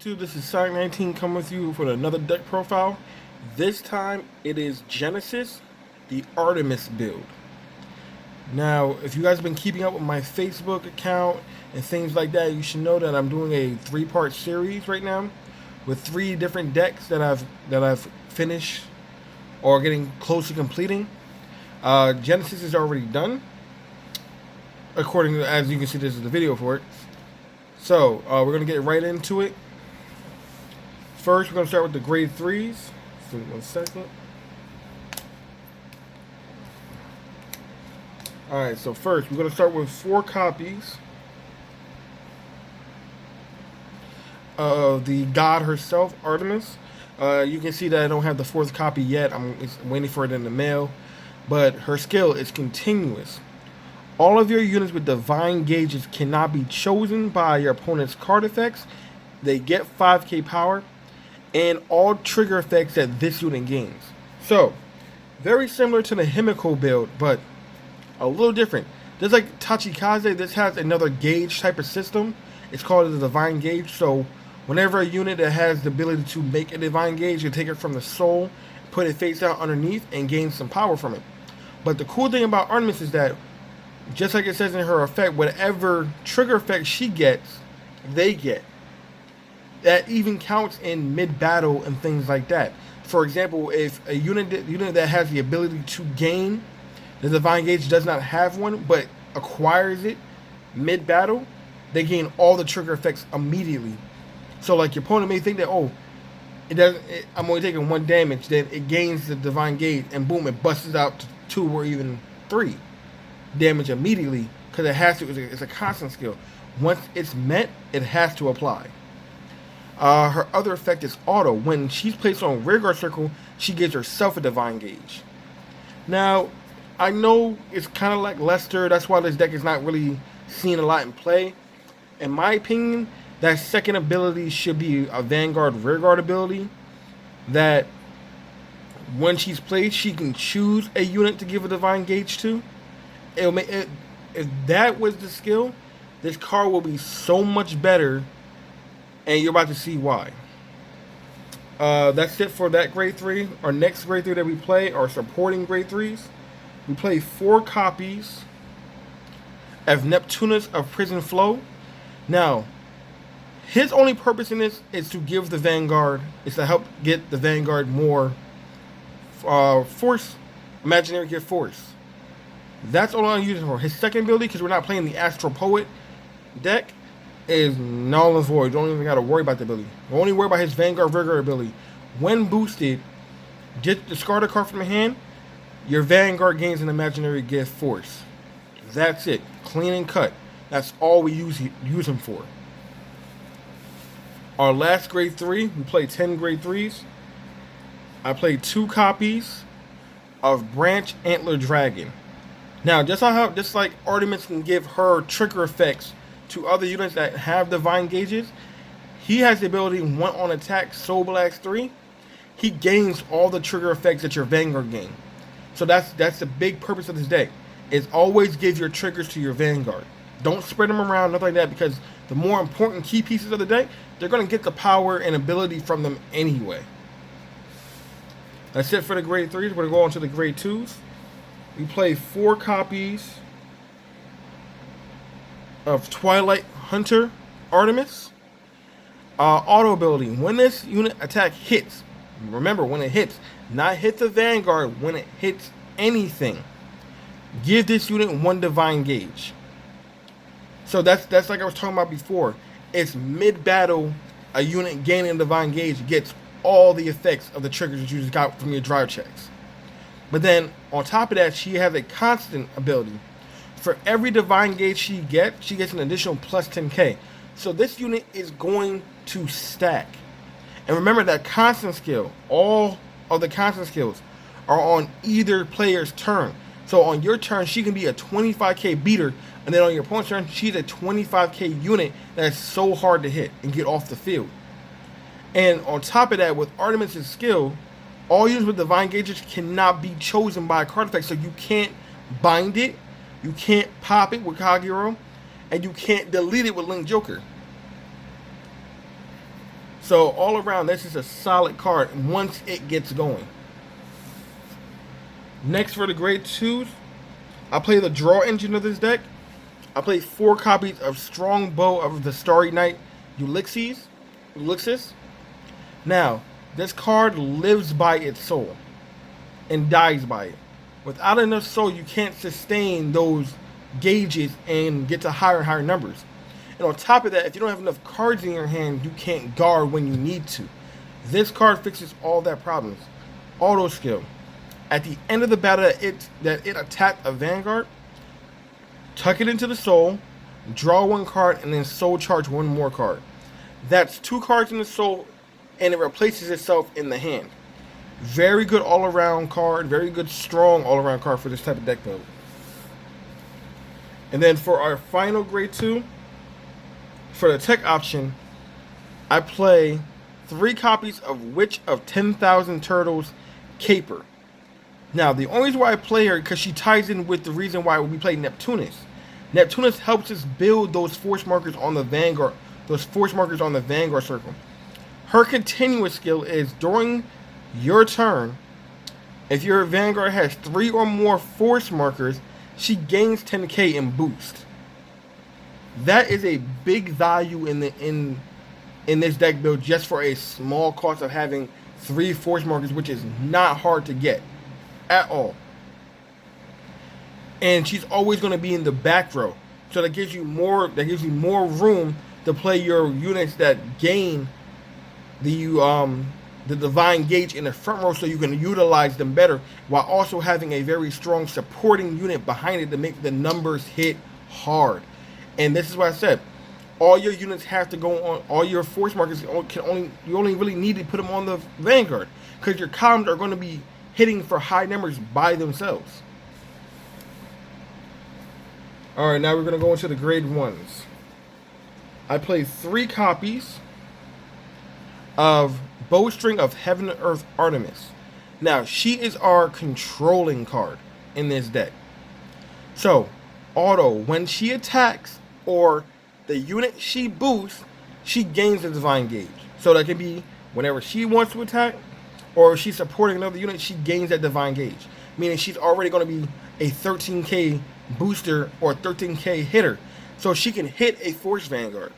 This is Sonic 19 coming with you for another deck profile. This time it is Genesis, the Artemis build. Now, if you guys have been keeping up with my Facebook account and things like that, you should know that I'm doing a three-part series right now with three different decks that I've finished or getting close to completing. Genesis is already done, according to, as you can see, this is the video for it. So we're gonna get right into it. First, we're going to start with the grade 3s. Give me 1 second. Alright, so first, we're going to start with 4 copies of the god herself, Artemis. You can see that I don't have the 4th copy yet. I'm waiting for it in the mail. But her skill is continuous. All of your units with divine gauges cannot be chosen by your opponent's card effects. They get 5k power. And all trigger effects that this unit gains. So, very similar to the Himiko build, but a little different. Just like Tachikaze, this has another gauge type of system. It's called the Divine Gauge. So, whenever a unit that has the ability to make a Divine Gauge, you take it from the soul, put it face down underneath, and gain some power from it. But the cool thing about Artemis is that, just like it says in her effect, whatever trigger effect she gets, they get. That even counts in mid-battle and things like that. For example, if a unit that has the ability to gain the Divine Gauge does not have one, but acquires it mid-battle, they gain all the trigger effects immediately. So, like, your opponent may think that, oh, I'm only taking 1 damage, then it gains the Divine Gauge, and boom, it busts out to 2 or even 3 damage immediately, because it has to. It's a constant skill. Once it's met, it has to apply. Her other effect is auto. When she's placed on rear guard circle, she gives herself a Divine Gauge. Now, I know it's kind of like Lester. That's why this deck is not really seen a lot in play. In my opinion, that second ability should be a Vanguard rear guard ability. That when she's placed, she can choose a unit to give a Divine Gauge to. If that was the skill, this card will be so much better. And you're about to see why. That's it for that grade 3. Our next grade 3 that we play are supporting grade 3s. We play 4 copies of Neptunus of Prison Flow. Now, his only purpose in this is to give the Vanguard, is to help get the Vanguard more force, imaginary gift force. That's all I'm using for. His second ability, because we're not playing the Astral Poet deck, is null and void. Don't even gotta worry about the ability. Only worry about his Vanguard Rigor ability. When boosted, discard a card from the hand. Your Vanguard gains an imaginary gift force. That's it. Clean and cut. That's all we use him for. Our last grade 3, we played 10 grade 3s. I played 2 copies of Branch Antler Dragon. Now, just like Artemis can give her trigger effects to other units that have Divine Gauges, he has the ability, when on attack, Soul Blast 3, he gains all the trigger effects that your Vanguard gain. So that's the big purpose of this deck, is always give your triggers to your Vanguard. Don't spread them around, nothing like that, because the more important key pieces of the deck, they're going to get the power and ability from them anyway. That's it for the grade 3s. We're going to go on to the grade 2s. We play 4 copies of Twilight Hunter Artemis. Auto ability. When this unit attack hits, remember, when it hits, not hit the Vanguard, when it hits anything, give this unit 1 Divine Gauge. So that's like I was talking about before. It's mid-battle, a unit gaining a Divine Gauge gets all the effects of the triggers that you just got from your drive checks. But then, on top of that, she has a constant ability. For every Divine Gauge she gets an additional plus 10k. So this unit is going to stack. And remember that constant skill, all of the constant skills are on either player's turn. So on your turn, she can be a 25k beater, and then on your opponent's turn, she's a 25k unit that's so hard to hit and get off the field. And on top of that, with Artemis' skill, all units with Divine Gauges cannot be chosen by a card effect. So you can't bind it, you can't pop it with Kagero, and you can't delete it with Link Joker. So all around, this is a solid card once it gets going. Next for the grade 2s, I play the draw engine of this deck. I play 4 copies of Strongbow of the Starry Night Ulysses. Now, this card lives by its soul and dies by it. Without enough soul, you can't sustain those gauges and get to higher and higher numbers. And on top of that, if you don't have enough cards in your hand, you can't guard when you need to. This card fixes all that problems. Auto skill. At the end of the battle that it attacked a Vanguard, tuck it into the soul, draw 1 card, and then soul charge 1 more card. That's 2 cards in the soul, and it replaces itself in the hand. Very good all-around card. Very good, strong all-around card for this type of deck build. And then for our final grade 2, for the tech option, I play 3 copies of Witch of 10,000 Turtles Caper. Now, the only reason why I play her because she ties in with the reason why we play Neptunus. Neptunus helps us build those force markers on the Vanguard, circle. Her continuous skill is during your turn, if your Vanguard has 3 or more force markers, she gains 10k in boost. That is a big value in this deck build just for a small cost of having 3 force markers, which is not hard to get at all. And she's always going to be in the back row, so that gives you more room to play your units that gain the divine gauge in the front row, so you can utilize them better while also having a very strong supporting unit behind it to make the numbers hit hard. And this is what I said, all your units have to go on, all your force markers you only really need to put them on the Vanguard, because your columns are going to be hitting for high numbers by themselves. Alright, now we're going to go into the grade 1s. I play 3 copies of Bowstring of Heaven and Earth Artemis. Now, she is our controlling card in this deck. So, auto, when she attacks or the unit she boosts, she gains a divine gauge. So that can be whenever she wants to attack, or if she's supporting another unit, she gains that divine gauge. Meaning she's already going to be a 13k booster or 13k hitter. So she can hit a Force Vanguard.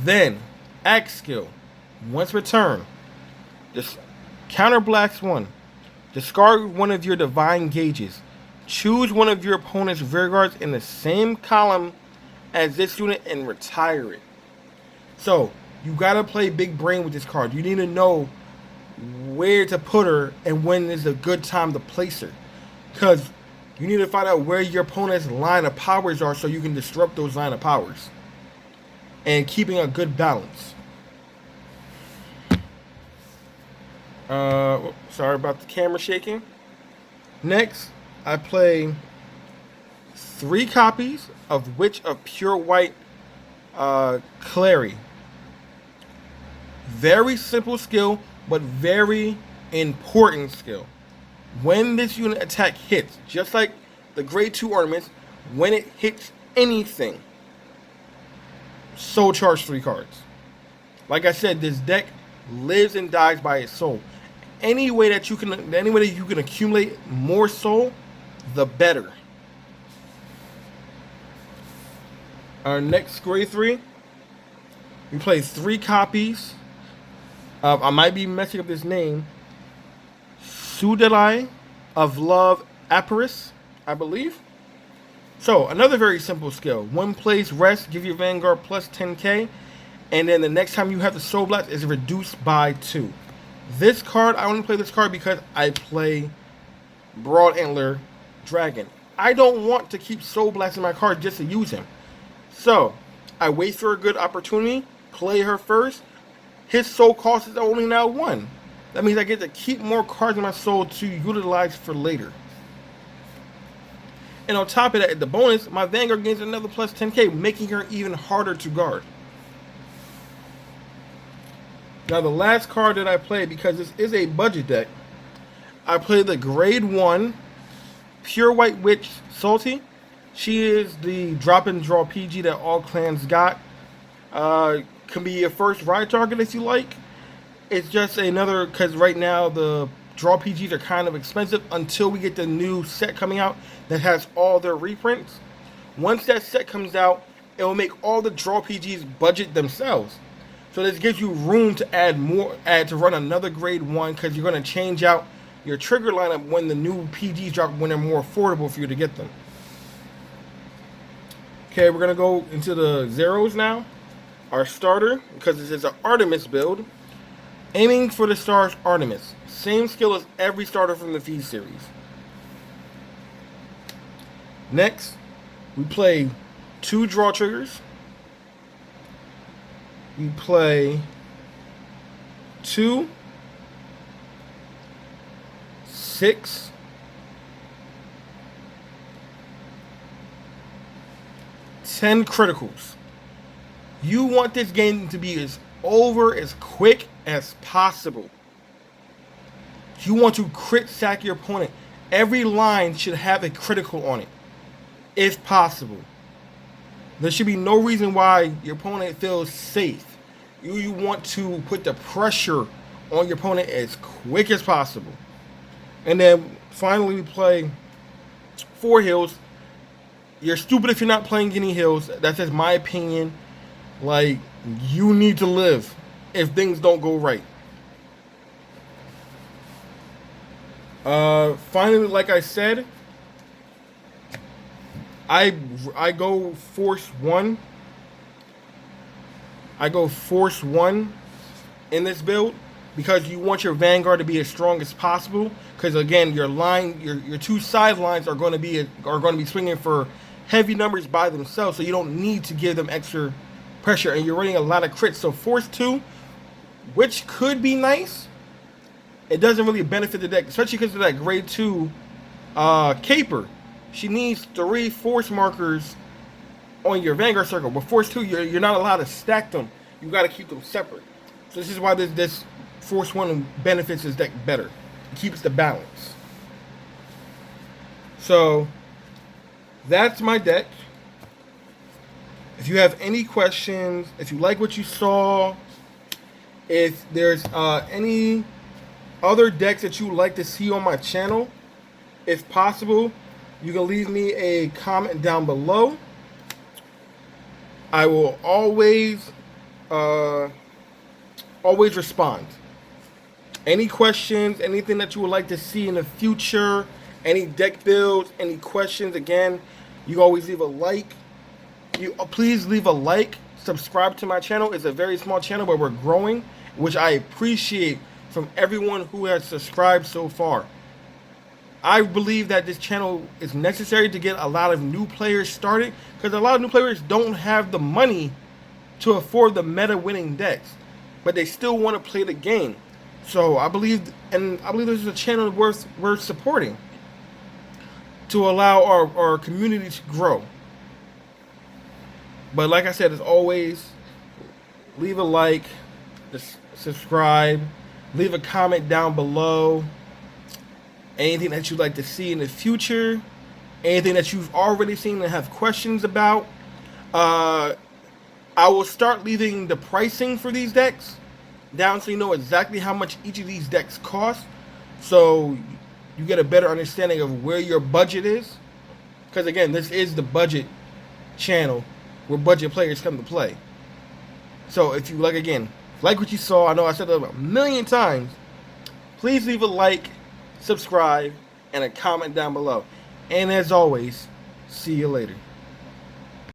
Then, Axe skill. Once per turn, just counterblast 1. Discard 1 of your divine gauges. Choose 1 of your opponent's rear guards in the same column as this unit and retire it. So, you gotta play big brain with this card. You need to know where to put her and when is a good time to place her. Because you need to find out where your opponent's line of powers are so you can disrupt those line of powers. And keeping a good balance. Sorry about the camera shaking. Next, I play 3 copies of Witch of Pure White Clary. Very simple skill, but very important skill. When this unit attack hits, just like the grade 2 Artemis, when it hits anything, soul charge 3 cards. Like I said, this deck lives and dies by its soul. Any way that you can accumulate more soul, the better. Our next grade 3, we play 3 copies of, I might be messing up this name, Sudelai of Love Artemis, I believe. So, another very simple skill. 1 place rest, give your Vanguard plus 10k, and then the next time you have the Soul Blast is reduced by 2. This card, I only play this card because I play Broad Antler Dragon. I don't want to keep Soul Blasting my card just to use him. So, I wait for a good opportunity, play her first. His soul cost is only now 1. That means I get to keep more cards in my soul to utilize for later. And on top of that, the bonus, my Vanguard gains another plus 10k, making her even harder to guard. Now, the last card that I play, because this is a budget deck, I play the grade 1 Pure White Witch Salty. She is the drop and draw PG that all clans got. can be your first ride target if you like. It's just another, because right now the draw PGs are kind of expensive until we get the new set coming out that has all their reprints. Once that set comes out, it will make all the draw PGs budget themselves. So this gives you room to add to run another grade 1, because you're going to change out your trigger lineup when the new PGs drop, when they're more affordable for you to get them. Okay, we're going to go into the zeros now. Our starter, because this is an Artemis build, aiming for the stars Artemis. Same skill as every starter from the Feed series. Next, we play 2 draw triggers. We play 2, 6, 10 criticals. You want this game to be as over as quick as possible. You want to crit sack your opponent. Every line should have a critical on it, if possible. There should be no reason why your opponent feels safe. You want to put the pressure on your opponent as quick as possible. And then finally we play 4 heals. You're stupid if you're not playing any heals. That's just my opinion. Like, you need to live if things don't go right. Finally, like I said, I go force 1. I go force 1 in this build because you want your Vanguard to be as strong as possible. Because again, your 2 sidelines are going to be swinging for heavy numbers by themselves, so you don't need to give them extra pressure, and you're running a lot of crits. So force 2, which could be nice, it doesn't really benefit the deck, especially because of that grade 2 Caper. She needs 3 force markers on your Vanguard circle. But force 2, you're not allowed to stack them. You got to keep them separate. So this is why this force 1 benefits this deck better. It keeps the balance. So that's my deck. If you have any questions, if you like what you saw, if there's any other decks that you would like to see on my channel, if possible, you can leave me a comment down below. I will always respond. Any questions, anything that you would like to see in the future, any deck builds, any questions, again, you always leave a like. Please leave a like. Subscribe to my channel. It's a very small channel, but we're growing, which I appreciate from everyone who has subscribed so far. I believe that this channel is necessary to get a lot of new players started, because a lot of new players don't have the money to afford the meta winning decks, but they still want to play the game. So I believe this is a channel worth supporting to allow our community to grow. But like I said, as always, leave a like, subscribe, leave a comment down below. Anything that you'd like to see in the future, anything that you've already seen and have questions about. I will start leaving the pricing for these decks down so you know exactly how much each of these decks cost, so you get a better understanding of where your budget is. Because again, this is the budget channel where budget players come to play. So if you like what you saw, I know I said that a million times, please leave a like, subscribe, and a comment down below. And as always, see you later.